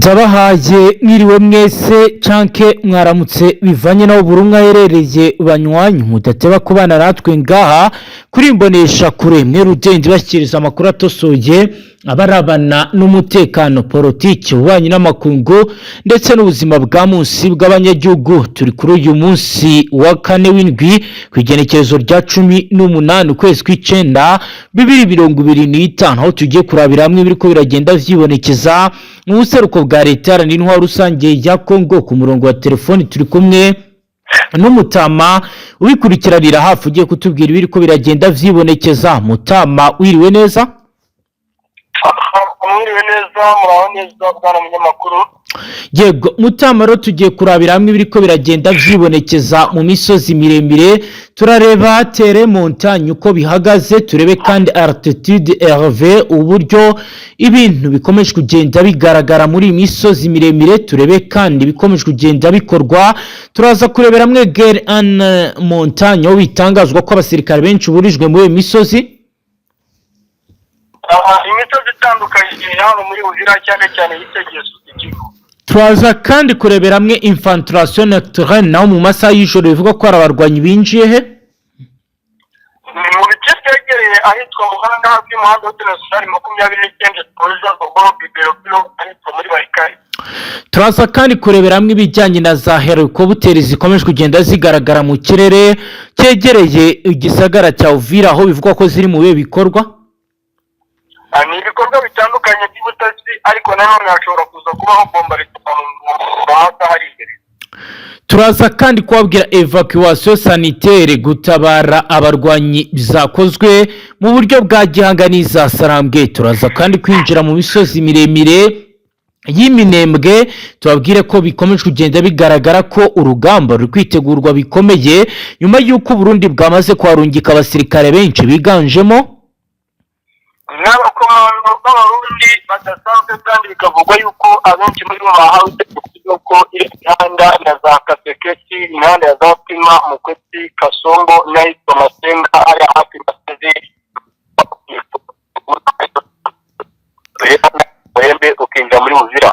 ndabahaye mwiriwe mwese canke mwaramutse bivanye naho buri umwe aherereye banywanyi mudateba kubana natwe ngaha kuri imbonesha kure mwe rugende bashyikiriza amakuru atosoye abarabana n'umutekano politiki ububanyi n'amakungu ndetse n'ubuzima bwa munsi bw'abanyagihugu. Turi kuri uyu munsi wa kane w'indwi kw'igenekerezo rya 18 ukwezi kw'icenda 2025 aho tugiye kurabira hamwe biriko biragenda vyibonekeza mu buseruko bwa leta n'intwaro rusange ya Kongo. Ku murongo wa telefoni turi kumwe n'umutama ubikurikiranira hafi ugiye kutubwira ibiriko biragenda vyibonekeza. Mutama wiriwe neza? Mwiriwe neza, muraho neza bwana munyamakuru. Yego Mutama, rero tugiye kurabira hamwe biriko biragenda vyibonekeza mu misozi miremire, turareba tere montagne uko bihagaze, turebe kandi altitude RV uburyo ibintu bikomeje kugenda bigaragara muri misozi miremire, turebe kandi bikomeje kugenda bikorwa. Turaza kurebera hamwe guerre en montagne aho bitangazwa ko abasirikare benshi burijwe muri misozi. Imisozi itandukanye hano muri Uvira cyane yitegereje igihugu. Turaza kandi kurebera hamwe infiltration nocturne naho mu masaha y'ijoro bivuga ko abarwanyi binjiye he mu bice byegereye ahitwa Muhanga hafi y'umuhanda wa International 29 Poliza Bogoro Bibero ahitwa muri Barikari. Turaza kandi kurebera hamwe ibijyanye na za helicopter zikomeje kugenda zigaragara mu kirere cyegereye igisagara cya Uvira aho bivuga ko ziri mu bihe bikorwa. Ni ibikorwa bitandukanye by'ubutasi ariko nanone hashobora kuza kubaho bomba rituma hari imbere. Turaza kandi kubabwira evacuation sanitaire gutabara abarwanyi bizakozwe mu buryo bwa gihanganiza Sarambwe. Turaza kandi kwinjira mu misozi miremire y'Iminembwe tubabwire ko bikomeje kugenda bigaragara ko urugamba ruri kwitegurwa bikomeye nyuma y'uko Burundi bwamaze kwarungika abasirikare benshi biganjemo n'abakomando b'Abarundi badasanzwe kandi bikavugwa yuko abenshi muri bo bahawe yuko imihanda ya za Kasekesi, imihanda ya za Pima, Mukweti, Kasongo n'ahitwa Masenga ari hafi y'Amasezi ukinjira muri Uvira.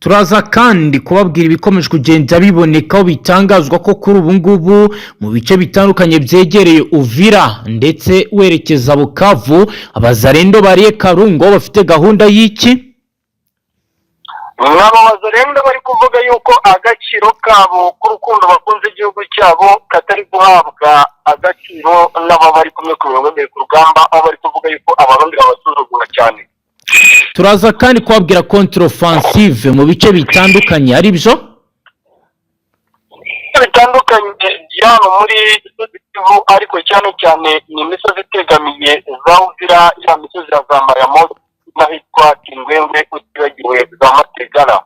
Turaza kandi kubabwira ibikomeje kugenda biboneka aho bitangazwa ko kuri ubu ngubu mu bice bitandukanye byegereye Uvira ndetse werekeza Bukavu abazarendo bariye Karungo bafite gahunda y'iki. Nabo bazarendo bari kuvuga yuko agaciro kabo k'urukundo bakunze igihugu cyabo katari guhabwa agaciro n'abo bari kumwe ku rugamba, aho bari kuvuga yuko Abarundi babasuzugura cyane. Turaza kandi kubabwira contre-offensive mu bice bitandukanye ari byo bitandukanye byano muri Kivu, ariko cyane ni imisozi itegamiye za Uvira, ya misozi ya za Mayamo n'ahitwa Kingwengwe utibagiwe za Mategana.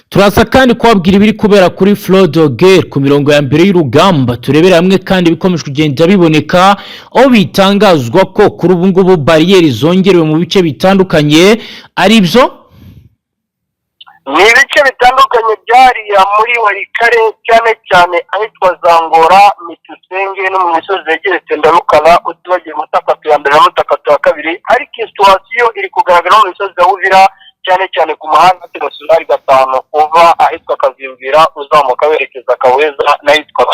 Turaza kandi kubabwira ibiri kubera kuri Front de Guerre ku mirongo ya mbere y'urugamba, turebera hamwe kandi bikomeje kugenda biboneka aho bitangazwa ko kuri ubu ngubu barriere zongerewe mu bice bitandukanye ari byo ni ibice bitandukanye byariya muri Warikare cyane ahitwa Zangora, Mitusenge no mu misozi yegereye Ndalukana utibagiwe Mutakatu ya mbere na Mutakatu ya kabiri, ariko situation iri kugaragara mu misozi ya Uvira cyane ku muhanda International 5 uva ahitwa Kazimvira uzamuka werekeza Kaweza n'ahitwa.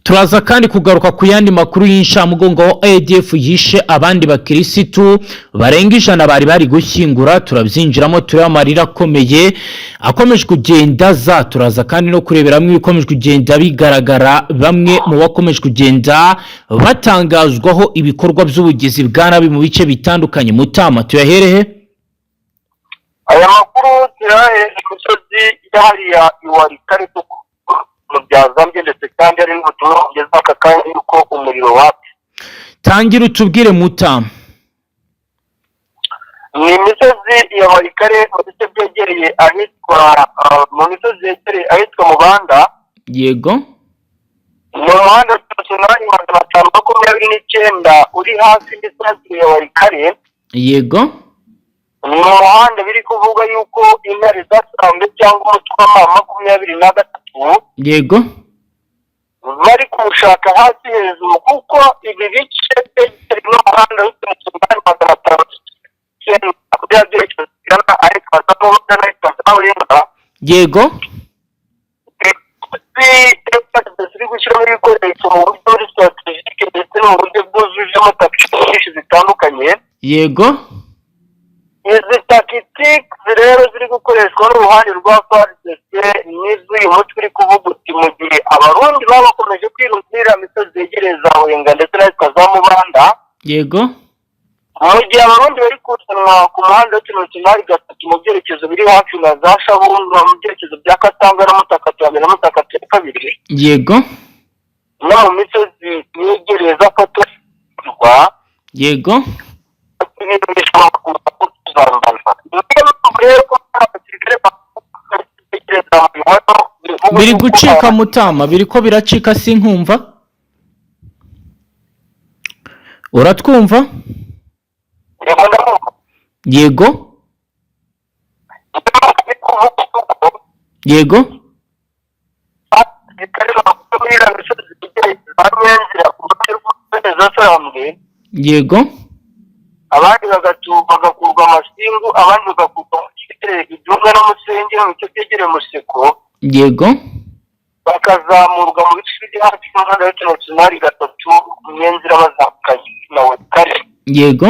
Turaza kandi kugaruka ku yandi makuru y'inshamugongo aho ADF yishe abandi bakirisitu barenga 100 bari gushyingura. Turabyinjiramo turamarira akomeye akomeje kugenda za. Turaza kandi no kureberamwe ibikomeje kugenda bigaragara bamwe mu bakomeje kugenda batangazwaho ibikorwa by'ubugizi bwa nabi mu bice bitandukanye. Mutama tuyaherehe aya makuru tirahe imisozi yahariya Iwarikare mu byazambye ndetse kandi ari n'ubutumwa kugeza aka kanya yuko umuriro wapi. Tangira utubwire Mutama. Ni imisozi ya Warikare mu bice byegereye ahitwa mu misozi yegereye ahitwa Mubanda. Yego mu muhanda International 529 uri hafi n'isantere ya Warikare. Yego mu muhanda biri kuvuga yuko intare zasanzwe cyangwa umutwe wa 23 yego bari kushaka hasi hejuru kuko ibi bice biri mu muhanda w'Ininternational 529 kujya byerekeza ahitwa Zamubuga n'ahitwa Zawurinda. yego ziri gushyiramo ibikoresho mu buryo buri strategike ndetse no mu buryo bwuzujemo takitiki zitandukanye. yego izi takitiki rero ziri gukoreshwa n'uruhande rwa FARDC n'iz'uyu mutwe uri kuvuga uti mu gihe abarundi baba bakomeje kwirundira imisozi yegereye za Wenga ndetse n'ahitwa za Mubanda. yego mu gihe abarundi bari kuzanwa ku muhanda w'Ikintu gatatu mu byerekezo biri hafi na za Shabunda mu byerekezo bya Katanga na Mutakatu ya mbere na Mutakatu ya kabiri. yego no mu misozi yegereye za Katorwa. yego biri gucika Mutama, biriko biracika sinkumva. Uratwumva? yego yego yego abandi bagakurwa amasingu, abandi bagakurwa ibyunga n'umusenge mu bice byegereye Museko. yego bakazamurwa mu bice biri hafi y'umuhanda w'Ikintu gatatu Nyenzira bazamukanye na Wekare. yego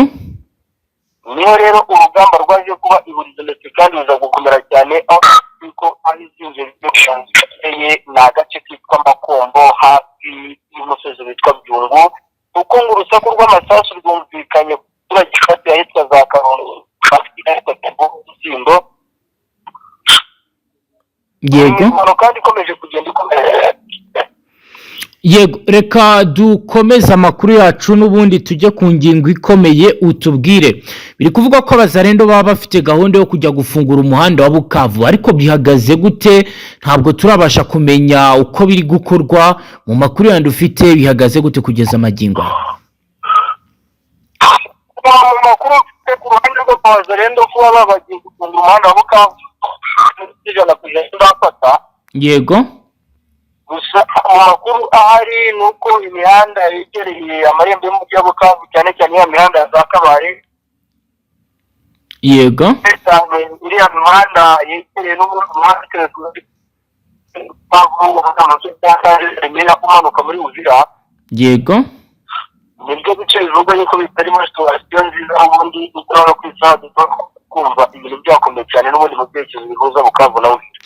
niho rero urugamba rwaje kuba ihurizo ndetse kandi ruza gukomera cyane, aho kuko ari izinze by'ubushangiye ni agace kitwa Makombo hafi y'umusozi witwa Byungu, kuko ngo urusaku rw'amasasu rwumvikanye ku baturage hafi ahitwa za Karongi hafi y'ahitwa Kisimbo. yego kandi ikomeje kugenda ikomera. yego reka dukomeze amakuru yacu n'ubundi tujye ku ngingo ikomeye utubwire. Biri kuvuga ko abazarendo baba bafite gahunda yo kujya gufungura umuhanda wa Bukavu, ariko bihagaze gute? Ntabwo turabasha kumenya uko biri gukorwa. Mu makuru yandi ufite bihagaze gute kugeza amagingo? mu makuru mfite ku ruhande rw'abazarendo kuba babagiye gufungura umuhanda wa Bukavu ijana ku ijana bafata. yego gusa amakuru ahari ni uko imihanda yegereye amarembo y'umujyi wa Bukavu cyane cyane ya mihanda ya za Kabare. yego iriya mihanda yegereye n'ubundi muhanda utewe ku umanuka muri Uvira. yego nibyo bice bivuga yuko bitarimo situwasiyo nziza, ubundi ukora ku isaha kumva ibintu byakomeye cyane n'ubundi mu byerekezo bihuza Bukavu na Uvira.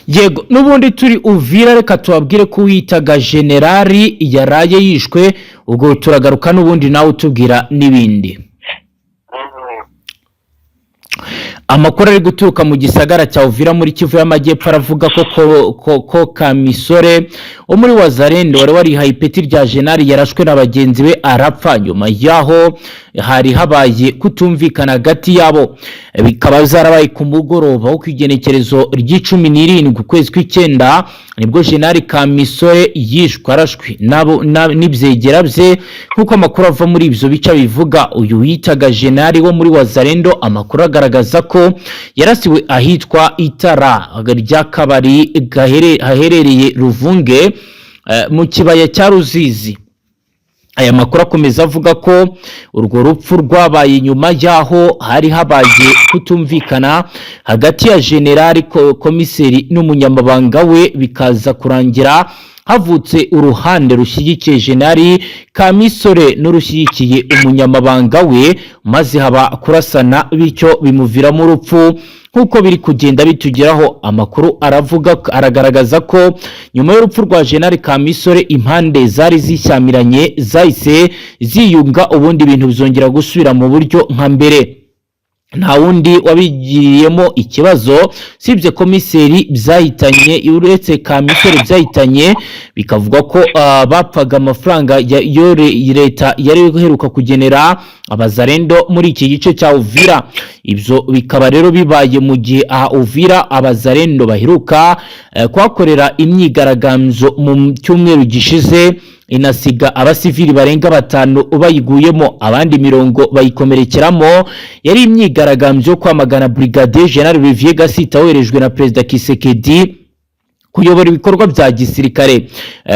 yego n'ubundi turi Uvira, reka tubabwire ko witaga generali yaraye yishwe, ubwo turagaruka n'ubundi nawe utubwira n'ibindi. Amakuru ari guturuka mu gisagara cya Uvira muri Kivu y'Amajyepfo aravuga ko Kamisore wo muri Wazarendo wari warihaye ipeti rya generali yarashwe na bagenzi be arapfa. Nyuma yaho hari habaye kutumvikana hagati yabo, bikaba zarabaye ku mugoroba wo kwigenekerezo ry'17 ukwezi kw'icyenda nibwo generali Kamisore yishwe arashwe n'ibyegera bye, nkuko amakuru ava muri ibyo bice bivuga. Uyu witaga generali wo muri Wazarendo, amakuru agaragaza ko yarasiwe ahitwa Itara rya Kabari haherereye Ruvunge mu kibaya cya Ruzizi. Aya makuru akomeza avuga ko urwo rupfu rwabaye nyuma yaho hari habaye kutumvikana hagati ya generali komiseri n'umunyamabanga we, bikaza kurangira havutse uruhande rushyigikiye generali Kamisore n'urushyigikiye umunyamabanga we, maze haba kurasana bityo bimuviramo urupfu. Nkuko biri kugenda bitugeraho, amakuru aragaragaza ko nyuma y'urupfu rwa generali Kamisore impande zari zishyamiranye zahise ziyunga, ubundi ibintu bizongera gusubira mu buryo nka mbere. Nta wundi wabigiriyemo ikibazo sibye komiseri byahitanye, uretse Kamisore byahitanye. Bikavuga ko bapfaga amafaranga leta yari iheruka kugenera abazarendo muri iki gice cya Uvira. Ibyo bikaba rero bibaye mu gihe Uvira abazarendo baheruka kwakorera imyigaragambyo mu cyumweru gishize, inasiga abasivili barenga 5 bayiguyemo, abandi 20 bayikomerekeramo. Yari imyigaragambyo kwamagana Brigadier General Olivier Gasita woherejwe na Perezida Kisekedi kuyobora ibikorwa bya gisirikare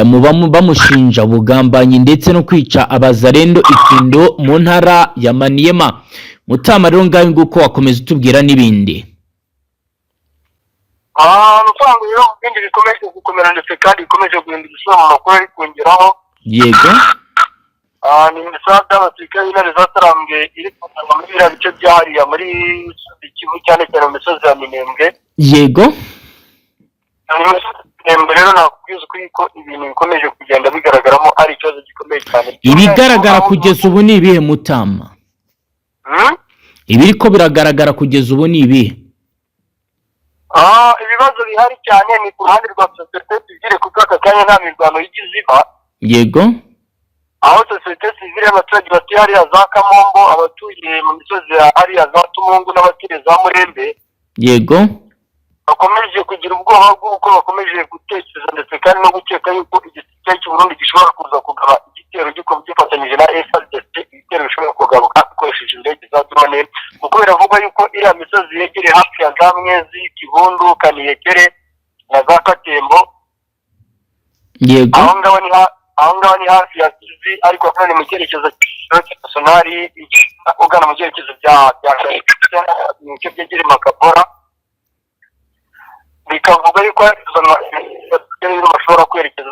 mu bamushinja ubugambanyi ndetse no kwica abazarendo ikindo mu ntara ya Maniema. Mutama rero ngaho nguko wakomeza utubwira n'ibindi. Nusanzwe rero ibindi bikomeje gukomera ndetse kandi bikomeje guhindura isura mu makuru ari kongeraho. Yego. Ni imisaza y'abasirikare b'intare zasarambwe iri kugaragara muri biriya bice byahariya muri Kivu cyane cyane mu misozi ya Minembwe. Yego. Minembwe rero nakubwiza ukuri ko ibintu bikomeje kugenda bigaragaramo ari ikibazo gikomeye cyane. Ibigaragara kugeza ubu ni ibihe Mutama? Ibiriko biragaragara kugeza ubu ni ibihe? Ibibazo bihari cyane ni ku ruhande rwa sosiyete sivile kuko aka kanya nta mirwano y'igize iba. Yego. Aho sosiyete sivile y'abaturage batuye hariya za Kamombo, abatuye mu misozi hariya za Tumungu n'abatuye za Murembe. Yego. Bakomeje kugira ubwoba bw'uko bakomeje gutekereza ndetse kandi no gukeka yuko igisirikare cy'u Burundi gishobora kuza kugaba igitero gifatanyije na FARDC, igitero bishobora kugabuka bikoresheje indege za drone, kuko biravugwa yuko iriya misozi yegereye hafi ya za Mwezi, Kibundu, Kaniyekere na za Katembo. Yego. Aho ngaho ni hafi ya Kizi, ariko kandi mu cyerekezo cy'Sonari ugana mu cyerekezo bya mu cyo byegereye Makabora. Bikavuga yuko rero bashobora kwerekeza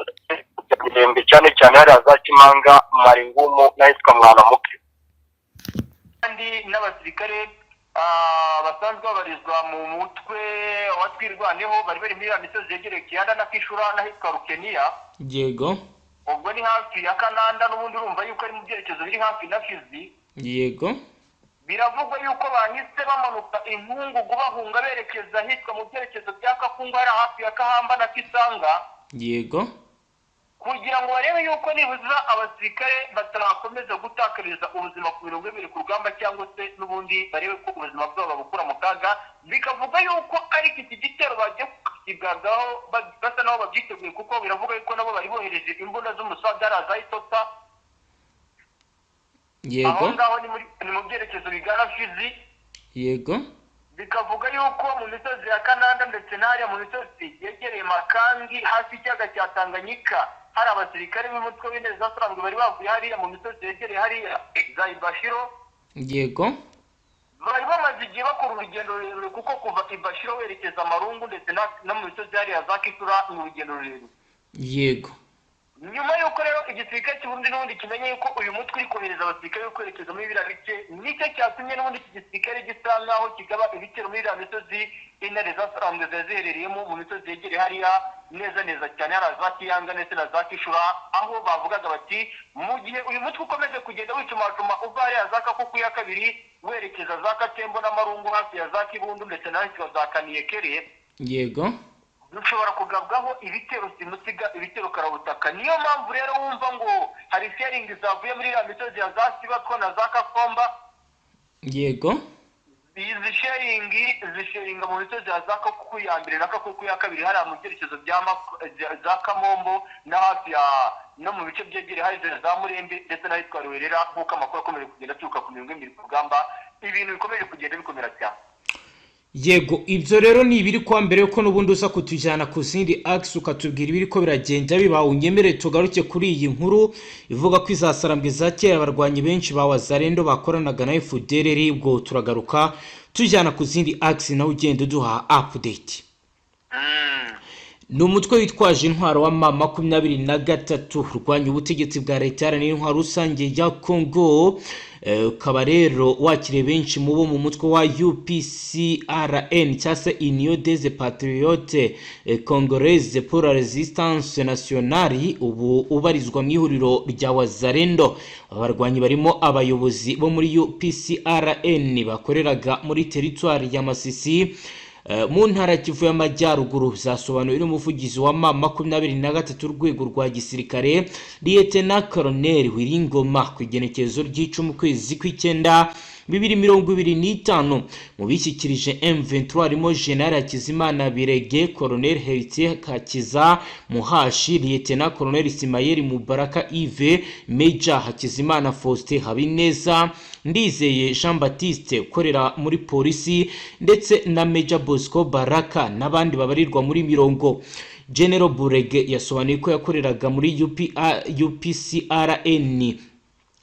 Mirembe cyane cyane hariya za Kimanga, Maringumu n'ahitwa Mwanamuke. Kandi n'abasirikare basanzwe babarizwa mu mutwe wa Twirwaneho bari muri ya misozi yegereye Kiyanda na Kishura n'ahitwa Rukeniya. Yego. Ubwo ni hafi ya Kananda n'ubundi urumva yuko ari mu byerekezo biri hafi na Fizi. Yego. Biravugwa yuko bahise bamanuka inkungugu bahunga berekeza hitwa mu byerekezo bya Kakungu hari hafi ya Kahamba na Kisanga. Yego. Kugira ngo barebe yuko nibuza abasirikare batarakomeza gutakariza ubuzima ku mirongo y'ibiri ku rugamba cyangwa se n'ubundi barebe ko ubuzima bwabo babukura mu kaga. Bikavuga yuko ari iki gitero bagiye kukigagaho basa nabo babyiteguye kuko biravuga yuko nabo bari bohereje imbunda z'umusadara za Itota. Yego. Aho ngaho ni mu byerekezo bigana Fizi. Yego. Bikavuga yuko mu misozi ya Kananda ndetse n'ahariya mu misozi yegereye Makangi hafi y'ikiyaga cya Tanganyika hari abasirikare b'umutwe w'intare zasarambwe bari bavuye hariya mu misozi yegereye hariya za Ibashiro. Yego. Bari bamaze igihe bakora urugendo rurerure kuko kuva Ibashiro werekeza Marungu ndetse no mu misozi hariya za Kisura ni urugendo rurerure. Yego. Nyuma y'uko rero igisirikare cy'Uburundi n'ubundi kimenye yuko uyu mutwe uri kohereza abasirikare kwerekeza muri biriya bice, nicyo cyatumye n'ubundi iki gisirikare gisa nk'aho kigaba ibitero muri iriya misozi intare zasarambwe ziba ziherereyemo mu misozi yegereye hariya neza cyane hari za Kiyanga ndetse na za Kishura, aho bavugaga bati mu gihe uyu mutwe ukomeje kugenda wicumacuma uva hariya za Kakuku ya kabiri werekeza za Katembo na Marungu hafi ya za Kibundu ndetse na za Kaniyekere. Yego. Dushobora kugabwaho ibitero simusiga ibitero karabutaka. Niyo mpamvu rero wumva ngo hari sharing zavuye muri ya misozi ya za Sibatwa na za Kakomba. Yego. Izi sharinga mu misozi ya za Kakuku ya mbere na Kakuku ya kabiri hari mu cyerekezo bya za Kamombo na hafi ya no mu bice byegereye hari za Murembe ndetse n'ahitwa Ruherera nk'uko amakuru akomeje kugenda aturuka ku mirongo y'ibiri ku rugamba. Ibintu bikomeje kugenda bikomera cyane. Yego, ibyo rero ni ibiri kwa mbere yuko n'ubundi uza kutujyana ku zindi axe ukatubwira ibiri ko biragenda biba. Unyemere tugaruke kuri iyi nkuru ivuga ko izasarambwe za kera abarwanyi benshi ba Wazalendo bakoranaga na FDLR. Ubwo turagaruka tujyana ku zindi axe nawe ugenda uduha update. Ni umutwe witwaje intwaro wa M23 urwanya ubutegetsi bwa leta n'intwaro rusange ya Congo. Ukaba rero wakiriye benshi mu bo mu mutwe wa UPCRN cyase Union des Patriotes Congolaises pour la Resistance Nationale, ubu ubarizwa mu ihuriro rya Wazalendo. Abarwanyi barimo abayobozi bo muri UPCRN bakoreraga muri territoire ya Masisi mu ntara Kivu y'Amajyaruguru. Zasobanuye umuvugizi wa M23 urwego rwa gisirikare Lieutenant Colonel Wiringoma ku igenekerezo ry'icumi kwezi kw'icyenda 2025. Mu bishyikirije M23 harimo General Hakizimana Birege, Colonel Heritier Kakiza Muhashi, Lieutenant Colonel Simayeli Mubaraka Yves, Major Hakizimana Faustin Habineza, Ndizeye Jean Baptiste ukorera muri polisi ndetse na Major Bosco Baraka n'abandi babarirwa muri mirongo. General Burege yasobanuye ko yakoreraga muri UPCRN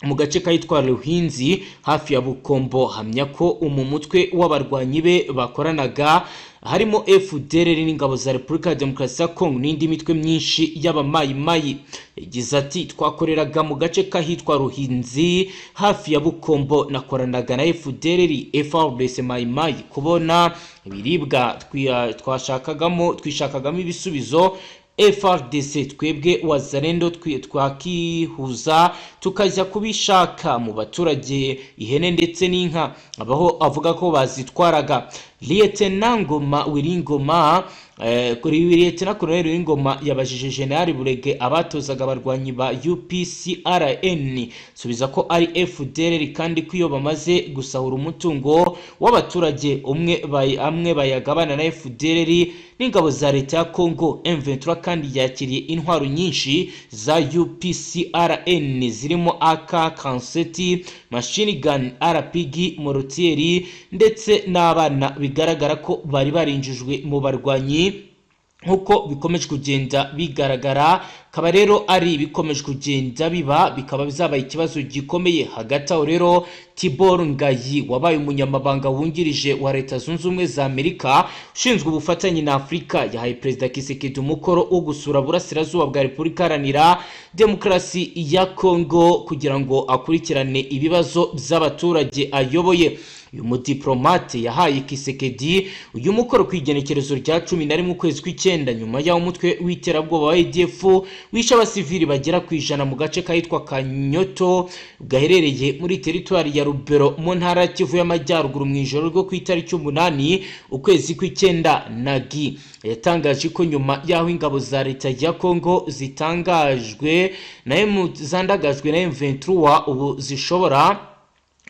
mu gace kahitwa Ruhinzi hafi ya Bukombo. Hamya ko umutwe w'abarwanyi be bakoranaga harimo FDLR n'ingabo za Repubulika ya Demokarasi ya Kongo n'indi mitwe myinshi y'abamayimayi. Yagize ati twakoreraga mu gace kahitwa Ruhinzi hafi ya Bukombo, nakoranaga na FDLR, FARDC, mayimayi kubona ibiribwa twishakagamo ibisubizo. FRDC twebwe wazalendo twakihuza tukajya kubishaka mu baturage ihene ndetse n'inka, abaho avuga ko bazitwaraga. Lieutenant Ngoma Wiringoma kuri Lieutenant Colonel Wiringoma yabajije General Burege abatozaga abarwanyi ba UPCRN subiza ko ari FDLR kandi ko iyo bamaze gusahura umutungo w'abaturage amwe bayagabana na FDLR n'ingabo za leta ya Kongo M23, kandi yakiriye intwaro nyinshi za UPCRN zirimo AK-47, machine gun, RPG, mortieri ndetse n'abana bigaragara ko bari barinjijwe mu barwanyi nkuko bikomeje kugenda bigaragara. Kaba rero ari bikomeje kugenda bikaba bizabaye ikibazo gikomeye. Hagati aho rero Tibor Ngayi wabaye umunyamabanga wungirije wa Leta Zunze Ubumwe za Amerika ushinzwe ubufatanye na Afrika yahaye Perezida Tshisekedi umukoro wo gusura burasirazuba bwa Repubulika Iharanira Demokarasi ya Kongo kugira ngo akurikirane ibibazo by'abaturage ayoboye. Uyu mudiplomate yahaye Tshisekedi uyu mukoro ku igenekerezo rya 11 ukwezi kw'icyenda nyuma y'aho umutwe w'iterabwoba wa ADF wishe abasivili bagera ku 100 mu gace kahitwa Kanyoto gaherereye muri teritwari ya Rubero mu ntara Kivu y'Amajyaruguru mu ijoro ryo ku itariki 8 ukwezi kw'icyenda. Nagi yatangaje ko nyuma y'aho ingabo za leta ya Kongo zitangajwe na M23 ubu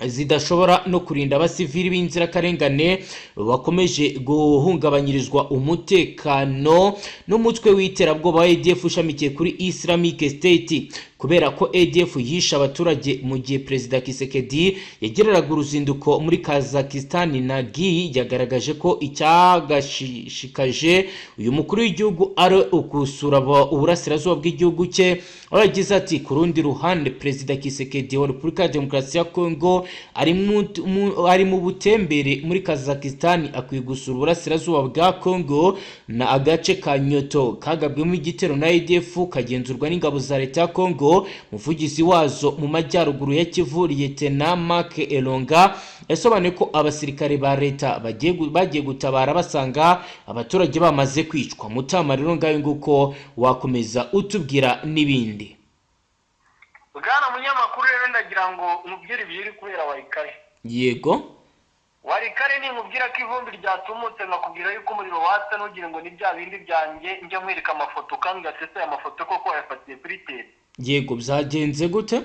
zidashobora no kurinda abasivili b'inzirakarengane bakomeje guhungabanyirizwa umutekano n'umutwe w'iterabwoba wa ADF ushamikiye kuri Islamic State, kubera ko ADF yisha abaturage mu gihe Perezida Tshisekedi yagereraga uruzinduko muri Kazakhstan. Nagi yagaragaje ko icyagashikaje uyu mukuru w'igihugu ari ukusura uburasirazuba bw'igihugu cye. Yagize ati ku rundi ruhande Perezida Tshisekedi wa Repubulika ya Demokarasi ya Kongo ari mu butembere muri Kazakhstan, akwiye gusura uburasirazuba bwa Kongo na agace ka Nyoto kagabwemo igitero na ADF kagenzurwa n'ingabo za leta ya Kongo. Muvugizi wazo mu majyaruguru ya Kivu Lieutenant Mark Elonga yasobanuye ko abasirikare ba leta bagiye gutabara basanga abaturage bamaze kwicwa. Mutama rero ngayo nguko wakomeza utubwira n'ibindi. Bwana munyamakuru rero ndagira ngo umubwire ibiri kubera Warikare. Yego. Warikare ni mubwira ko ivumbi ryatumutse nakubwira yuko umuriro watse n'ugira ngo ni bya bindi byanjye njye nkwereka amafoto kandi gatese aya mafoto koko yafatiye kuri tele. Yego byagenze gute?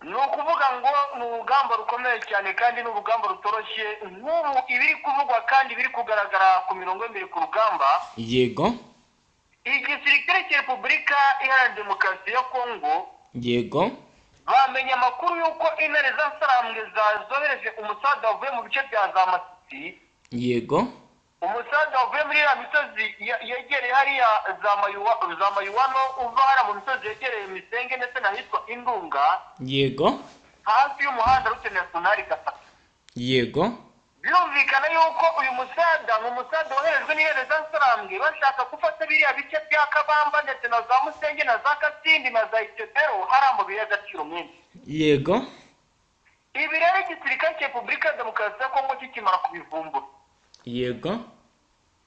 Ni ukuvuga ngo ni urugamba rukomeye cyane kandi ni urugamba rutoroshye nk'ubu ibiri kuvugwa kandi biri kugaragara ku mirongo y'imbere ku rugamba. Yego. Igisirikare cya Repubulika Iharanira Demokarasi ya Kongo. Yego. Bamenye amakuru yuko intare z'Ansarambwe zazohereje umusada wavuye mu bice bya za Masisi. Yego. Umusada wavuye muri ya misozi yegereye hariya za Mayuwano uva hariya mu misozi yegereye Misenge ndetse n'ahitwa Indunga. Yego. Hafi y'umuhanda rute nationali Gatatu. Yego. Birumvikana yuko uyu musada mu musada woherejwe n'intare z'Ansarambwe bashaka gufata biriya bice bya Kabamba ndetse na za Musenge na za Kasindi na za Itetero hari amabuye y'agaciro menshi. Yego. Ibi rero igisirikare cya Repubulika ya Demokarasi ya Kongo kikimara kubivumbura. Yego.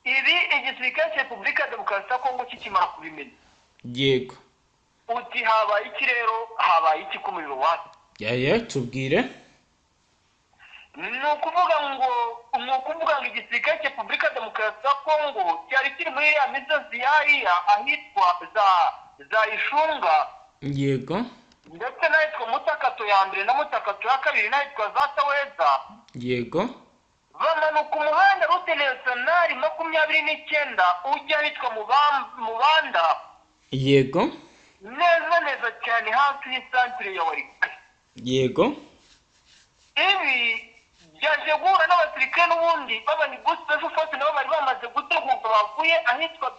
Ibi igisirikare cya Repubulika ya Demokarasi ya Kongo kikimara kubimenya. Yego. Uti habaye iki rero, habaye iki ku muriro wose? Tubwire. Ni ukuvuga ngo igisirikare cya Repubulika ya Demokarasi ya Kongo cyari kiri muri ya misozi yariya ahitwa za Ishunga. Yego. Ndetse n'ahitwa Mutakato ya mbere na Mutakato ya kabiri n'ahitwa za Taweza. Yego. Bamanuka umuhanda rute nationali 29 ujya ahitwa Mubanda. Yego. Neza cyane hafi y'isantere ya Warikare. Yego. Ibi byaje guhura n'abasirikare n'ubundi babani Special Force nabo bari bamaze gutegurwa bavuye ahitwa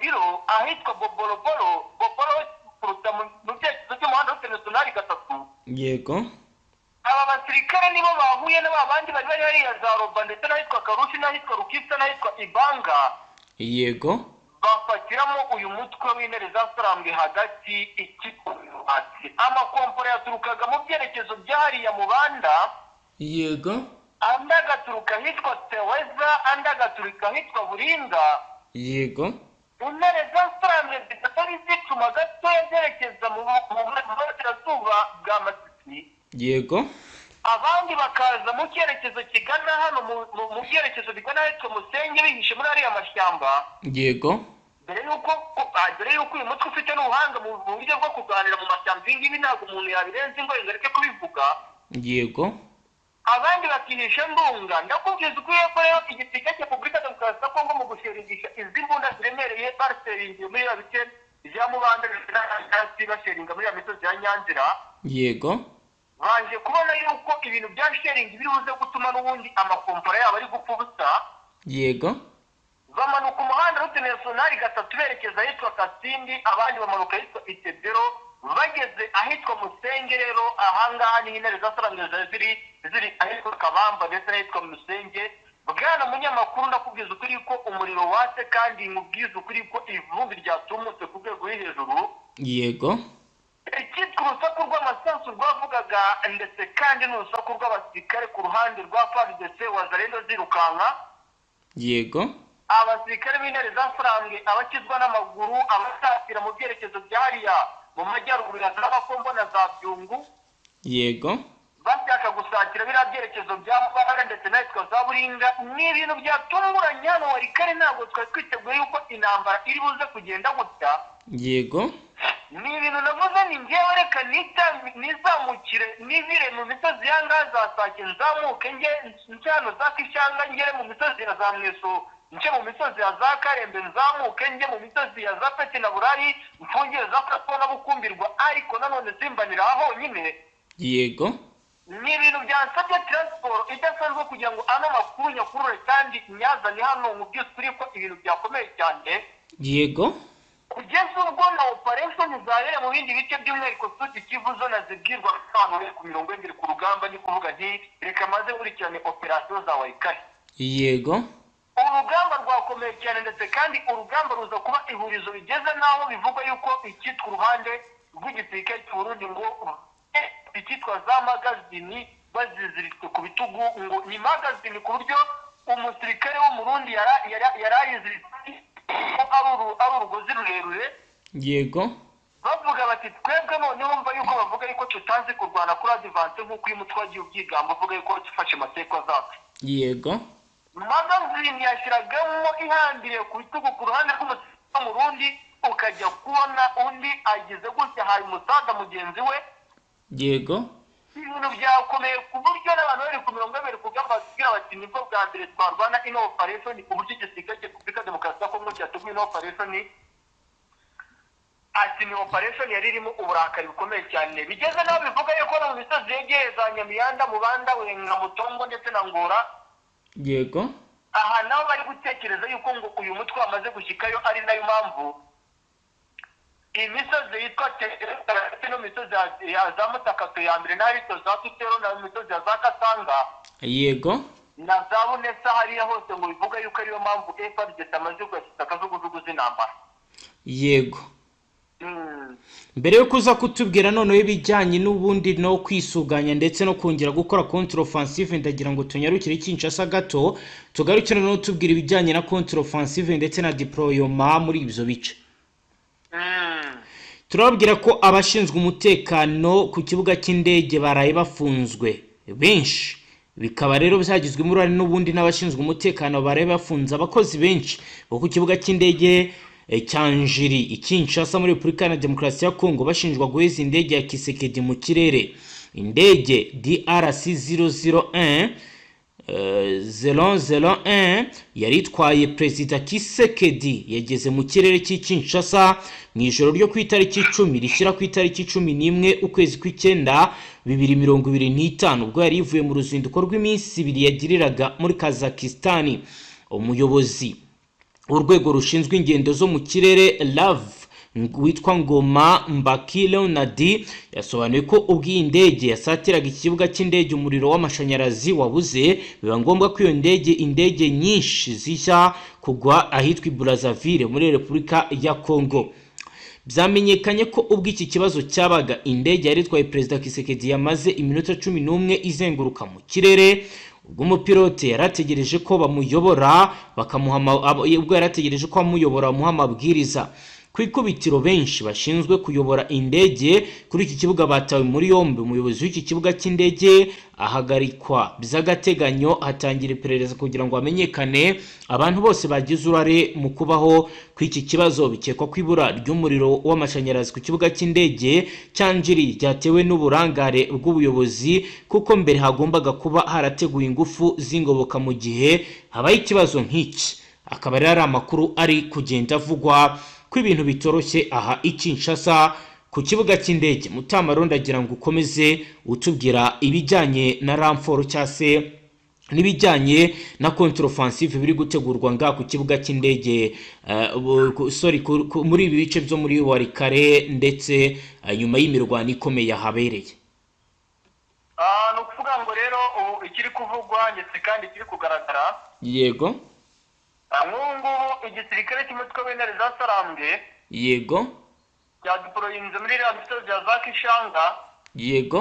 Biro ahitwa Bobolo kuruta mu byerekezo by'umuhanda w'International gatatu. Yego. Aba basirikare nibo bahuye n'abandi bari hariya za Roba ndetse n'ahitwa Karushi n'ahitwa Rukisa n'ahitwa Ibanga. Yego. Bafatiramo uyu mutwe w'intare zasarambwe hagati ikikuruhati. Amakompora yaturukaga mu byerekezo byahariya mu Banda. Yego. Andi agaturuka hitwa Teweza, andi agaturuka hitwa Buringa. Yego. Intare zasarambwe zitari zicuma gato zerekeza mu burasirazuba bwa Masisi. Yego. Abandi bakaza mu cyerekezo kigana hano mu cyerekezo bigana hitwa Musenge bihishe muri ariya mashyamba. Yego. Dore yuko uyu mutwe ufite n'ubuhanga mu buryo bwo kuganira mu mashyamba, ibi ntabwo umuntu yabirenze ngo ngareke kubivuga. Yego. Abandi bakihisha ndunga. Ndakubwiza uko rero igisirikare cya Repubulika Demokarasi ya Kongo mu gusheringisha izi mbunda ziremereye barseringiye muri ya bice bya Mubanda n'ahandi basheringa muri ya misozi ya Nyanzira. Yego. Baje kubona yuko ibintu bya sharing biri buze gutuma n'ubundi amakompora yabo ari gupfa ubusa. Yego. Bamanuka umuhanda w'International gatatu berekeza ahitwa Kasindi, abandi bamanuka ahitwa Itebero, bageze ahitwa Musenge. Rero ahangaha ni intare zasarangije ziri ahitwa Kabamba ndetse n'ahitwa Musenge. Bwana munyamakuru, ndakubwiza ukuri ko umuriro wase kandi nkubwiza ukuri ko ivumbi ryatumutse ku rwego ruri hejuru. Yego. Ikitwa urusaku rw'amasasu rwavugaga ndetse kandi n'urusaku rw'abasirikare ku ruhande rwa FARDC wazarendo zirukanka. Yego. Abasirikare b'intare zasarambwe abakizwa n'amaguru abasatira mu byerekezo bya hariya mu majyaruguru ya Kabakombo na za Byungu. Yego. Bashaka gusatira biriya byerekezo bya Mubara ndetse n'ahitwa za Buringa. Ni ibintu byatunguranye hano warikare, ntabwo twari twiteguye yuko intambara iri buze kugenda gutya. Yego. Ni ibintu navuze ni njyewe reka nizamukire nivire mu misozi ya Ngaza Sake nzamuke njyano za Kishanga ngere mu misozi ya za Mweso, nje mu misozi ya za Karembe nzamuke nje mu misozi ya za Peti na Burari mfungire za Kato na Bukumbirwa, ariko nanone simbanira aho nyine. Yego. Ni ibintu byansabye transport idasanzwe kugira ngo ano makuru nyakurure kandi nyazane hano mu by'ukuri ko ibintu byakomeye cyane. Yego. Kugeza ubwo na operation zabereye mu bindi bice by'umwihariko Sud Kivu zona zibwirwa abantu ku mirongo y'ingeri ku rugamba, ni kuvuga nti reka maze nkurikirane operation za Waikari. Yego. Urugamba rwakomeye cyane ndetse kandi urugamba ruza kuba ihurizo rigeze naho bivugwa yuko ikitwa uruhande rw'igisirikare cy'u Burundi ngo ikitwa za magazini baziziritse ku bitugu, ngo ni magazini ku buryo umusirikare wo mu Burundi yarayiziritse ari urugozi rurerure. Yego. Bavuga bati twebwe noneho mva yuko bavuga yuko tutazi kurwana kuri advance nk'uko uyu mutwe wagiye ubyigamba uvuga yuko dufashe amateko zacu. Yego. Magazini yashyiragamo ihambiriye ku bitugu ku ruhande rw'umusirikare mu Burundi, ukajya kubona undi agize gutya hari umusaza mugenzi we. Yego. Ibintu byakomeye ku buryo n'abantu bari ku mirongo y'abiri kugamba bagira bati nibwo bwa mbere twarwana ino operation ku buryo igisirikare cya Repubulika Demokarasi ya Kongo cyateguye ino operation. Ati ni operation yari irimo uburakari bukomeye cyane, bigeze naho bivuga yuko no mu misozi yegeye za Nyamiyanda, Mubanda, Wenga, Mutongo ndetse na Ngora. Yego. Aha naho bari gutekereza yuko ngo uyu mutwe wamaze gushyikayo, ari nayo mpamvu imisozi yitwa Teretse no misozi ya za Mutakato ya mbere n'ahitwa za Tutero na misozi ya za Katanga. Yego. Na za Bunesa hariya hose ngo bivuga yuko ariyo mpamvu FARDC amaze kwashyika akajugujugu z'intambara. Yego. Mbere yo kuza kutubwira noneho ibijyanye n'ubundi no kwisuganya ndetse no kongera gukora contre offensive, ndagira ngo tunyarukire Kinshasa gato tugarukire no tubwira ibijyanye na contre offensive ndetse na deployment muri ibyo bice. Turababwira ko abashinzwe umutekano ku kibuga cy'indege baraye bafunzwe benshi, bikaba rero byagizwe muri n'ubundi n'abashinzwe umutekano baraye bafunze abakozi benshi bo ku kibuga cy'indege cyanjiri Kinshasa muri Repubulika ya Demokarasi ya Kongo bashinjwa guheza indege ya Kisekedi mu kirere. Indege DRC 001 001 yari itwaye Perezida Tshisekedi yageze mu kirere cy'Kinshasa mu ijoro ryo ku itariki 10 rishyira ku itariki 11 ukwezi kw'icyenda 2025 ubwo yari ivuye mu ruzinduko rw'iminsi 2 yagiriraga muri Kazakhstan. Umuyobozi urwego rushinzwe ingendo zo mu kirere LAV witwa Ngoma Mbaki Leonard yasobanuye ko ubwo iyi ndege yasatiraga ikibuga cy'indege umuriro w'amashanyarazi wabuze, biba ngombwa ko iyo indege nyinshi zishya kugwa ahitwa Brazzaville muri Repubulika ya Congo. Byamenyekanye ko ubwo iki kibazo cyabaga indege yari itwaye Perezida Tshisekedi yamaze iminota 11 izenguruka mu kirere. Ubwo umupilote yarategereje ko bamuyobora bamuha amabwiriza. Ku ikubitiro benshi bashinzwe kuyobora indege kuri iki kibuga batawe muri yombi. Umuyobozi w'iki kibuga cy'indege ahagarikwa by'agateganyo, hatangira iperereza kugira ngo hamenyekane abantu bose bagize urare mu kubaho kw'iki kibazo. Bikekwa ko ibura ry'umuriro w'amashanyarazi ku kibuga cy'indege cyanjiri ryatewe n'uburangare bw'ubuyobozi, kuko mbere hagombaga kuba harateguye ingufu z'ingoboka mu gihe habaye ikibazo nk'iki. Akaba ari amakuru ari kugenda avugwa ko ibintu bitoroshye aha Kinshasa ku kibuga cy'indege. Mutamaro ndagira ngo ukomeze utubwira ibijyanye na ramforo cyase n'ibijyanye na contre-offensive biri gutegurwa nga ku kibuga cy'indege muri ibi bice byo muri Walikale ndetse nyuma y'imirwano ikomeye habereye. No kuvuga ngo rero ikiri kuvugwa ndetse kandi ikiri kugaragara, yego, ngubu igisirikare cy'umutwe w'intare za Sarambwe, yego, cyadiporoyinze muri iriya misozi ya za Kishanga, yego,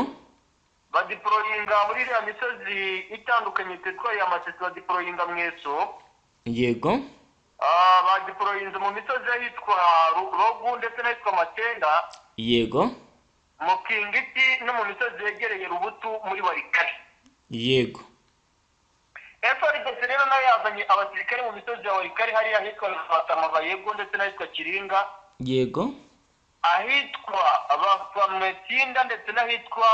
badiporoyinga muri iriya misozi itandukanye twitwaye amasesi, badiporoyinga Mweso, yego, badiporoyinze mu misozi ahitwa Rogu ndetse n'ahitwa Matenda, yego, mu Kingiti no mu misozi yegereye Rubutu muri Walikale, yego. FARDC rero nayo yazanye abasirikare mu misozi ya Walikale, hariya ahitwa Batamabayego ndetse n'ahitwa Kiringa, yego, ahitwa Basamwetinda ndetse n'ahitwa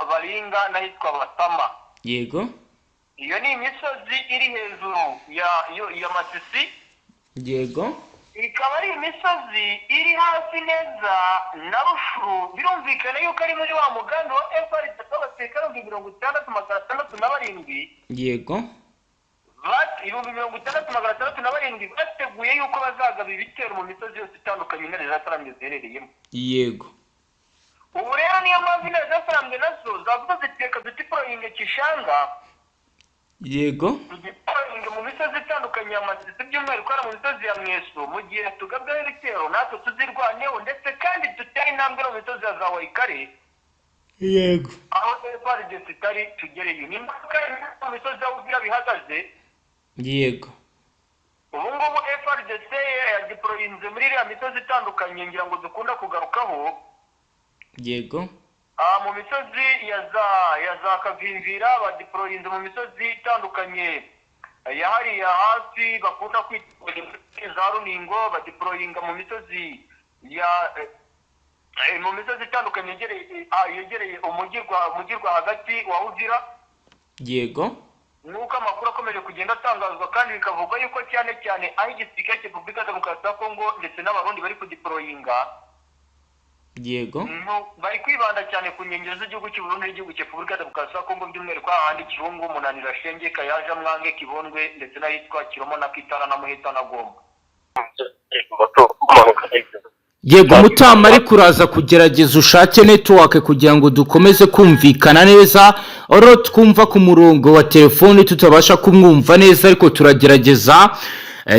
Baringa n'ahitwa Batama, yego. Iyo ni imisozi iri hejuru ya Masisi, yego, ikaba ari imisozi iri hafi neza na Rushuru. Birumvikana yuko ari muri wa mugambi wa FARDC w'abasirikare 66,607, yego, 66,607 bateguye yuko bazagaba ibitero mu misozi yose itandukanye intare za Sarambwe ziherereyemo. yego. Ubu rero niyo mpamvu intare za Sarambwe nazo zavuga ziti reka dutiporoyinge Kishanga, yego, dutiporoyinge mu misozi itandukanye ya Masisi, by'umwihariko mu misozi ya Mweso, mu gihe tugabwaho ibitero natwe tuzirwaneho, ndetse kandi dutere intambwe mu misozi ya za Walikale, yego, aho FARDC itari tugereye. Ni mpaka mu misozi aho ugira bihagaze, yego. ubu ngubu FARDC yadiporoyinze muri iriya misozi itandukanye ngira ngo dukunda kugarukaho, yego, mu misozi ya za Kavimvira, badiporoyinze mu misozi itandukanye ya hariya hafi bakunda kwita za Runingo, badiporoyinga mu misozi itandukanye yegereye umujyi hagati wa Uvira, yego. nuko amakuru akomeje kugenda atangazwa kandi bikavugwa yuko cyane cyane aho igisirikare cya Repubulika ya Demokarasi ya Kongo ndetse n'abarundi bari kudiporoyinga, yego, bari kwibanda cyane ku nkengero z'igihugu cy'u Burundi n'igihugu cya Repubulika ya Demokarasi ya Kongo, by'umwihariko ahandi Kirungu, Munanira, Shenge, Kayaja, Mwange, Kibondwe ndetse n'ahitwa Kiromo na Kitara na Muheta na Gomba. Yego Mutama, ariko uraza kugerageza ushake network kugira ngo dukomeze kumvikana neza, oro twumva ku murongo wa telefone tutabasha kumwumva neza, ariko turagerageza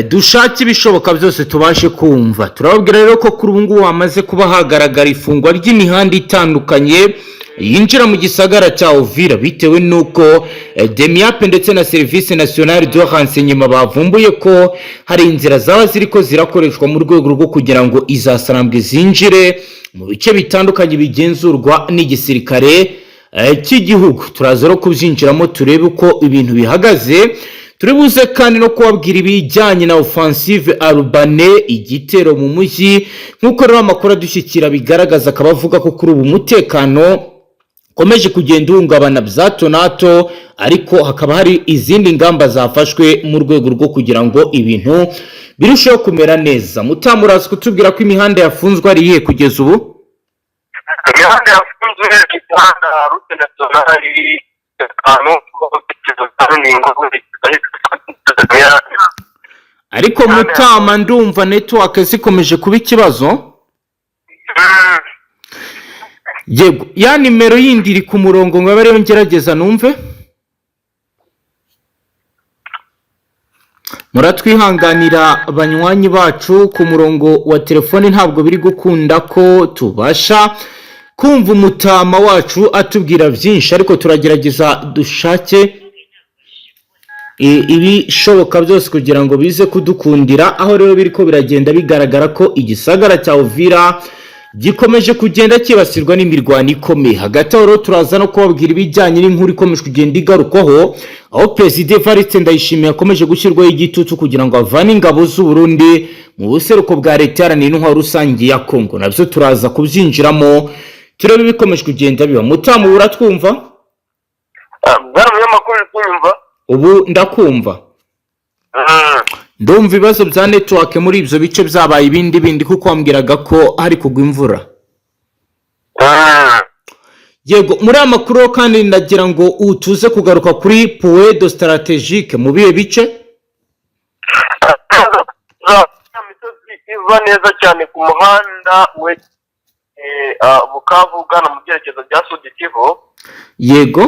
dushake ibishoboka byose tubashe kumva. Turababwira rero ko kuri ubu ngubu hamaze kuba hagaragara ifungwa ry'imihanda itandukanye yinjira mu gisagara cya Uvira, bitewe nuko DEMIAP ndetse na Service Nationale de Renseignement bavumbuye ko hari inzira zaba ziriko zirakoreshwa mu rwego rwo kugira ngo izasarambwe zinjire mu bice bitandukanye bigenzurwa n'igisirikare cy'igihugu. Turaza rero kubyinjiramo turebe uko ibintu bihagaze, turibuze kandi no kubabwira ibijyanye na offensive urbane, igitero mu mujyi, nk'uko rero amakuru adushyikira bigaragaza, akabavuga ko kuri ubu umutekano ukomeje kugenda uhungabana bya hato na hato, ariko hakaba hari izindi ngamba zafashwe mu rwego rwo kugira ngo ibintu birusheho kumera neza. Mutamu, uraza kutubwira ko imihanda yafunzwe ari iyihe kugeza ubu? imihanda yafunzwe imihanda rute nasiyonari ariko Mutama, ndumva network zikomeje kuba ikibazo. Yego, ya nimero yindi iri ku murongo ngo abe ngerageza numve. Muratwihanganira banywanyi bacu, ku murongo wa telefone ntabwo biri gukunda ko tubasha kumva Mutama wacu atubwira byinshi, ariko turagerageza dushake ibishoboka byose kugira ngo bize kudukundira. Aho rero biriko biragenda bigaragara ko igisagara cya Uvira gikomeje kugenda kibasirwa n'imirwano ikomeye. Hagati aho rero turaza no kubabwira ibijyanye n'inkuru ikomeje kugenda igarukwaho, aho Perezida Evariste Ndayishimiye akomeje gushyirwaho igitutu kugira ngo avane ingabo z'u Burundi mu buseruko bwa leta iharanira intwaro rusange ya Kongo. Nabyo turaza kubyinjiramo turebe ibikomeje kugenda biba. Mutamu, uratwumva? bwana munyamakuru twumva. Ubu ndakumva. Ndumva ibibazo bya network muri ibyo bice byabaye ibindi kuko wambwiraga ko hari kugwa imvura. Yego, muri amakuru kandi ndagira ngo utuze kugaruka kuri point de stratégique mu bihe bice. Imisozi iva neza cyane ku muhanda we Bukavu ugana mu byerekezo bya Sud Kivu. Yego,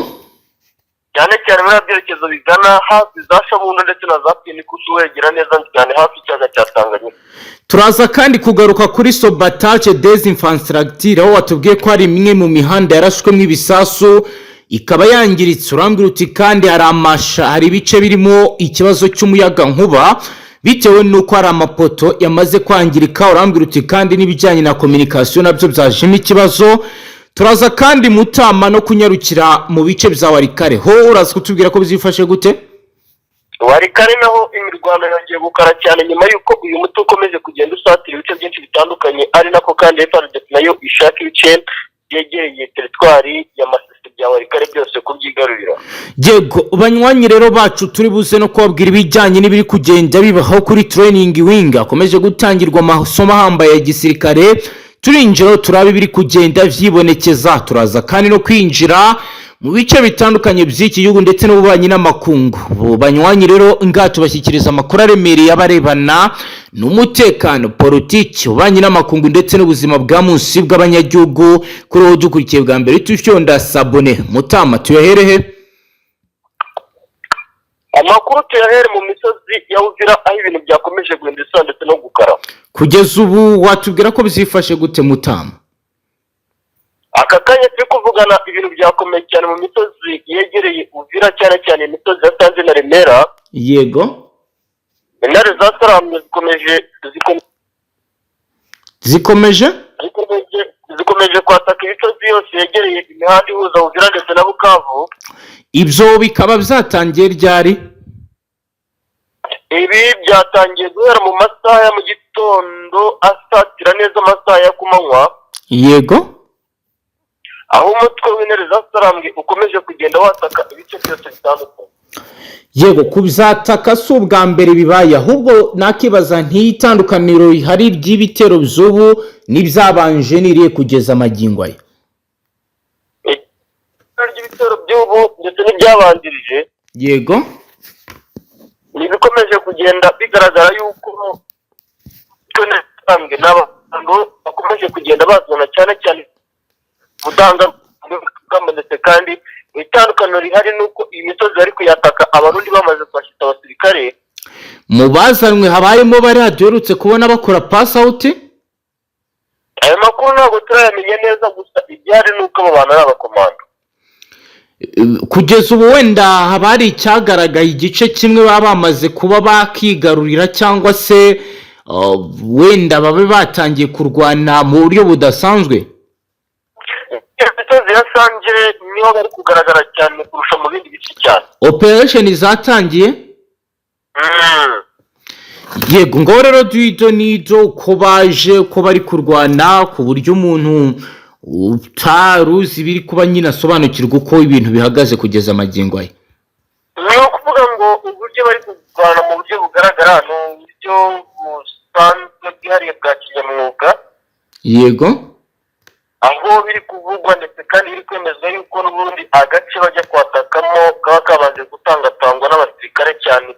cyane cyane muri byerekezo bigana hafi za Shabundo ndetse na za Pinikusu, wegera neza cyane hafi y'icyaga cya Tanganyika. turaza kandi kugaruka kuri sabotage des infrastructures, aho watubwiye ko hari imwe mu mihanda yarashwemo ibisasu ikaba yangiritse. Urambwira uti kandi hari ibice birimo ikibazo cy'umuyaga nkuba bitewe nuko hari amapoto yamaze kwangirika. Urambwira uti kandi n'ibijyanye na communication nabyo byajemo ikibazo. Turaza kandi Mutama no kunyarukira mu bice bya Warikare, ho uraza kutubwira ko bizifashe gute? Warikare naho imirwano yongeye gukara cyane nyuma yuko uyu muto ukomeje kugenda usatira ibice byinshi bitandukanye, ari nako kandi FARDC nayo ishaka ibice byegereye teritwari ya Masisi bya Warikare byose kubyigarurira. Yego, banywanyi rero bacu turi buze no kubabwira ibijyanye n'ibiri kugenda bibaho kuri training wing akomeje gutangirwa amasomo ahambaye ya gisirikare. Turinjira turabe biri kugenda vyibonekeza. Turaza kandi no kwinjira mu bice bitandukanye by'iki gihugu ndetse n'ububanyi n'amakungu. Banywanyi rero ngato bashyikiriza amakuru aremereye abarebana n'umutekano, politiki, ububanyi n'amakungu ndetse n'ubuzima bwa munsi bw'abanyagihugu. Kuri uwo dukurikiye bwa mbere tufyonda sabone. Mutama, tuyaherehe? Amakuru tuyahere mu misozi ya Uvira aho ibintu byakomeje guhindura ndetse no gukara. Kugeza ubu watubwira ko bizifashe gute Mutama? Aka kanya turi kuvugana ibintu byakomeye cyane mu misozi yegereye Uvira, cyane cyane imisozi ya Tanze na Remera. Yego, intare za Saramwe zikomeje kwataka imisozi yose yegereye imihanda ihuza Uvira ndetse na Bukavu. ibyo bikaba byatangiye ryari? Ibi byatangiye guhera mu masaha ya mu gitondo asatira neza amasaha ya kumanywa. Yego, aho umutwe w'intare za Saramwe ukomeje kugenda wataka ibice byose bitandukanye. yego, kubyataka si ubwa mbere bibaye, ahubwo nakibaza ntitandukaniro rihari ry'ibitero by'ubu n'ibyabanje niriye kugeza amagingo aya. Ry'ibitero by'ubu ndetse n'ibyabanjirije, Yego, bikomeje kugenda bigaragara yuko n'abantu bakomeje kugenda bazana cyane cyane ubudahangarwa ndetse kandi itandukaniro rihari nuko iyi misozi bari kuyataka abarundi bamaze kwashyita abasirikare. mu bazanwe habayemo bari duherutse kubona bakora pass out. Ayo makuru ntabwo turayamenya neza, gusa ibyari nuko abo bantu ari abakomando. Kugeza ubu wenda haba hari icyagaragaye igice kimwe baba bamaze kuba bakigarurira, cyangwa se wenda babe batangiye kurwana mu buryo budasanzwe. Imisozi ya Sange niho bari kugaragara cyane kurusha mu bindi bice cyane. Operation zatangiye. Yego, ngo rero duido nido ko baje ko bari kurwana ku buryo umuntu utaruzi biri kuba nyine asobanukirwa uko ibintu bihagaze kugeza amagingo aya? ni ukuvuga ngo uburyo bari kurwana mu buryo bugaragara ni uburyo busanzwe bwihariye bwa kinyamwuga. Yego. aho biri kuvugwa ndetse kandi biri kwemezwa yuko n'ubundi agace bajya kwatakamo kaba kabanje gutangatangwa n'abasirikare cyane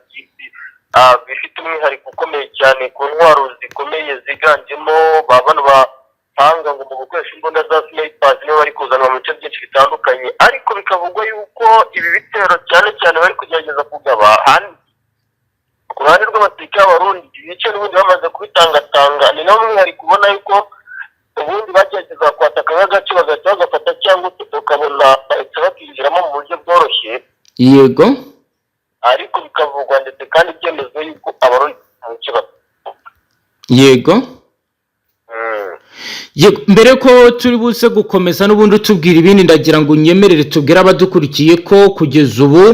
bifite umwihariko ukomeye cyane ku ntwaro zikomeye ziganjemo bano bahanga ngo mu gukoresha imbunda za snipers nibo bari kuzanwa mu bice byinshi bitandukanye, ariko bikavugwa yuko ibi bitero cyane cyane bari kugerageza kugaba ahandi ku ruhande rw'abasirikare b'abarundi ibice n'ubundi bamaze kubitangatanga. Ni naho umwihariko ubona yuko ubundi bagerageza kwataka nk'agace bagahita bagafata cyangwa ukabona bahita bakinjiramo mu buryo bworoshye. Yego. ariko bikavugwa ndetse kandi byemezwa yuko abarundi mu kibazo. Yego. Mbere ko turi buze gukomeza n'ubundi tubwira ibindi, ndagira ngo unyemerere tubwire abadukurikiye ko kugeza ubu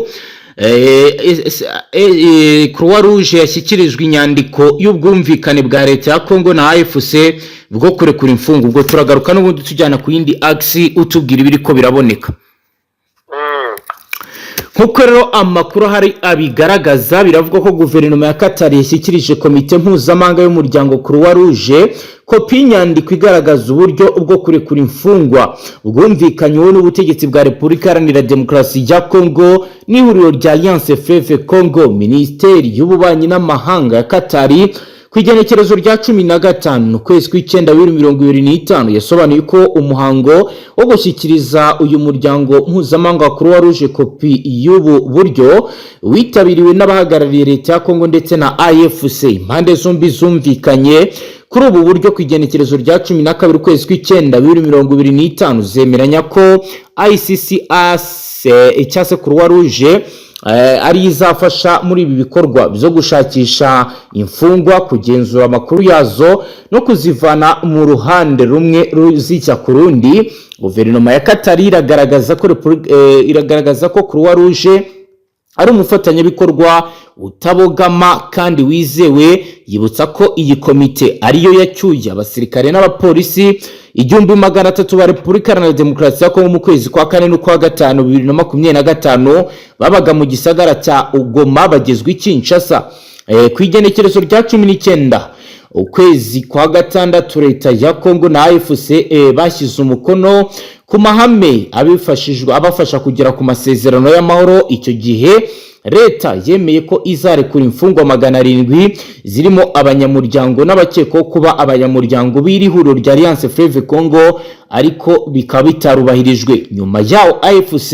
Croix Rouge yashyikirijwe inyandiko y'ubwumvikane bwa leta ya Congo na AFC bwo kurekura imfungwa. Ubwo turagaruka n'ubundi tujyana ku yindi axe utubwira ibiri ko biraboneka. Nkuko rero amakuru hari abigaragaza, biravuga ko guverinoma ya Qatar yashyikirije komite mpuzamahanga y'umuryango Croix Rouge kopi y'inyandiko igaragaza uburyo bwo kurekura imfungwa bwumvikanyweho n'ubutegetsi bwa Repubulika Iharanira Demokarasi ya Congo n'ihuriro rya Alliance Fleuve Congo. Minisiteri y'ububanyi n'amahanga ya Qatar ku igenekerezo rya 15 ukwezi kw'icyenda 2025 yasobanuye ko umuhango wo gushyikiriza uyu muryango mpuzamahanga wa Croix Rouge kopi y'ubu buryo witabiriwe n'abahagarariye leta ya Congo ndetse na AFC. Impande zombi zumvikanye kuri ubu buryo ku igenekerezo rya 12 ukwezi kw'icyenda 2025 zemeranya ko ICCS cyase Croix Rouge ari izafasha muri ibi bikorwa byo gushakisha imfungwa, kugenzura amakuru yazo no kuzivana mu ruhande rumwe ruzijya ku rundi. Guverinoma ya Qatar iragaragaza ko Croix Rouge ari umufatanyabikorwa utabogama kandi wizewe. Yibutsa ko iyi komite ariyo yacyuye abasirikare n'abapolisi 1300 ba Repubulika Iharanira Demokarasi ya Kongo mu kwezi kwa 4 n'ukwa 5 2025 babaga mu gisagara cya Goma bagezwe Kinshasa. Ku igenekerezo rya 19 ukwezi kwa 6 leta ya Kongo na AFC bashyize umukono ku mahame abafasha kugera ku masezerano y'amahoro. Icyo gihe leta yemeye ko izarekura imfungwa 700 zirimo abanyamuryango n'abakekwaho kuba abanyamuryango b'iri huriro rya Alliance Fleuve Congo, ariko bikaba bitarubahirijwe. Nyuma yaho AFC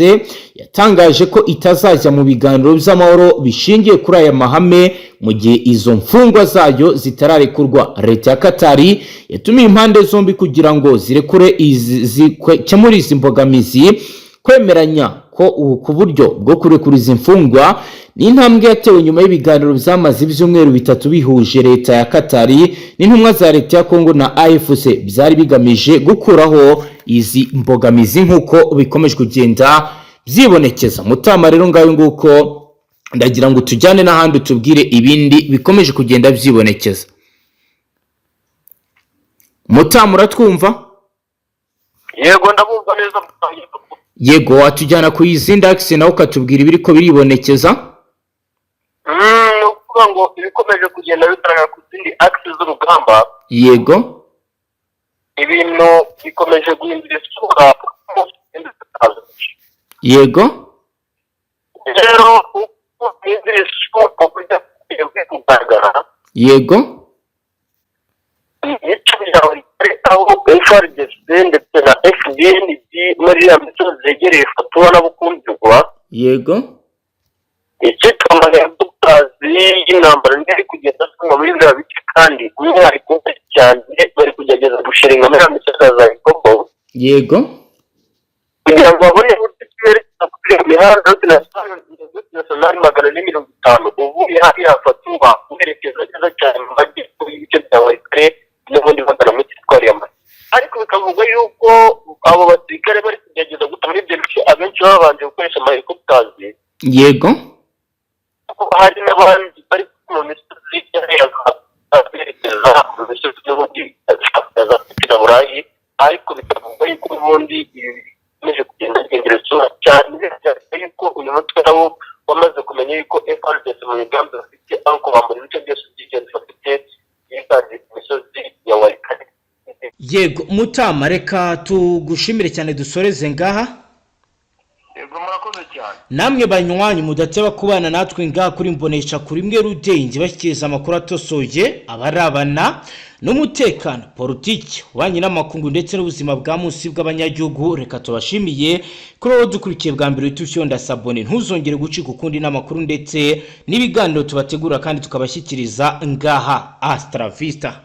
yatangaje ko itazajya mu biganiro by'amahoro bishingiye kuri aya mahame mu gihe izo mfungwa zayo zitararekurwa. Leta ya Qatar yatumiye impande zombi kugira ngo zirekure zikemure izi mbogamizi. Kwemeranya ko ku buryo bwo kurekura izi mfungwa ni intambwe yatewe nyuma y'ibiganiro byamaze ibyumweru 3 bihuje leta ya Qatar n'intumwa za leta ya Congo na AFC byari bigamije gukuraho izi mbogamizi nk'uko bikomeje kugenda byibonekeza. Mutama rero ngayo nguko ndagira ngo tujyane n'ahandi tubwire ibindi bikomeje kugenda byibonekeza. Mutama uratwumva? Yego ndabumva neza. Yego, watujyana ku izindi axe nawe ukatubwira ibiri ko biribonekeza. Ukuvuga ngo ibikomeje kugenda bigaragara ku zindi axe z'urugamba. Yego. Ibintu bikomeje guhindura isura. Yego. Rero uko guhindura isura kujya kugaragara. Yego. aho FARDC ndetse na FDND muri ya misozi zegereye Fatwa na Bukumbyugwa. Yego. Icyitwa amaherezo y'intambara ndiri kugenda mu muri bya bice kandi umwihariko cyane bari kugerageza gushinga muri ya misozi za Ikobo. Yego. Kugira ngo babone uburyo bwerekeza kuri imihanda nationale 450 uvuye hafi ya Fatwa uherekeza neza cyane mu majyepfo y'ibice bya Walikare n'ubundi bagana muri Twari ya Mali. Ariko bikavugwa yuko abo basirikare bari kugerageza gutamira ibyo bice abenshi babanje gukoresha amahelicopters. Yego. Hari n'abandi bari mu misozi y'aberekeza mu misozi y'ubundi za Burayi ariko bitavuga yuko ubundi bikomeje kugenda bigenderezwa cyane yuko uyu mutwe nawo wamaze kumenya yuko FRDC mu migambi bafite aho kubambura ibice byose by'ingenzi bafite yitanze ku misozi ya Walikale. Yego Mutama, reka tugushimire cyane dusoreze ngaha. Yego murakoze cyane. Namwe banywanyi mudateba kubana natwe ngaha kuri Mbonesha kuri mwe Rudenge bashyikiriza amakuru atosoye abarabana n'umutekano, politiki, ububanyi n'amakungu ndetse n'ubuzima bwa munsi bw'abanyagihugu. Reka tubashimiye kuri wowe dukurikiye bwa mbere tufyonda sabone, ntuzongere gucika ukundi n'amakuru ndetse n'ibiganiro tubategura kandi tukabashyikiriza ngaha. Astra Vista.